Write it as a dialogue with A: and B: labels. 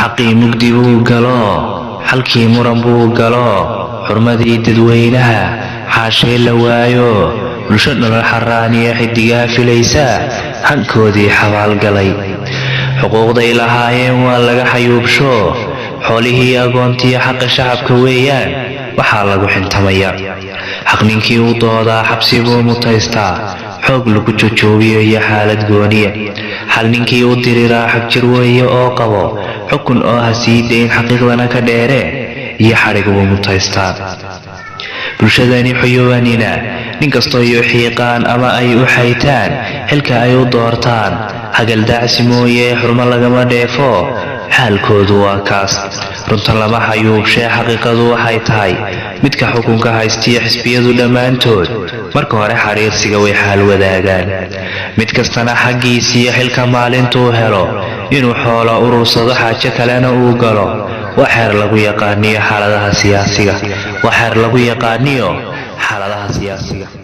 A: حقي مجدي وقلا حلكي مرنبو قلا حرمدي تدوينها حاشي لوايو رشدنا الحراني حدقا في ليسا حنكودي حوال قلي حقوق دي لهايين واللغا حيوب شو حوله أقونتي حق الشعب كويان وحالغو حنتميا حق نينكي وطوضا حبسيبو متايستا حوق لكو جوجوبيو يا حالة قونية حال نينكي وديريرا حق جروية او قبو حكن او هسيدين حقيقنا كديري يا حارقو متايستا bulshadani xuyuwanina ninkastoo ay xiiqaan ama ay u xaytaan xilka ay u doortaan hagal dacsi mooye xurmo lagama dheefo xaalkoodu waa kaas runta lama xayuubshe xaqiiqadu waxay tahay midka xukunka haystiya xisbiyadu dhammaantood marka hore xariirsiga way xaal wadaagaan mid kastana xaggiisiya xilka maalintuu helo inuu xoolo urursado xaajo kalena uu galo وحير لغو يقانيو حالدها سياسية وحير لغو يقانيو حالدها سياسية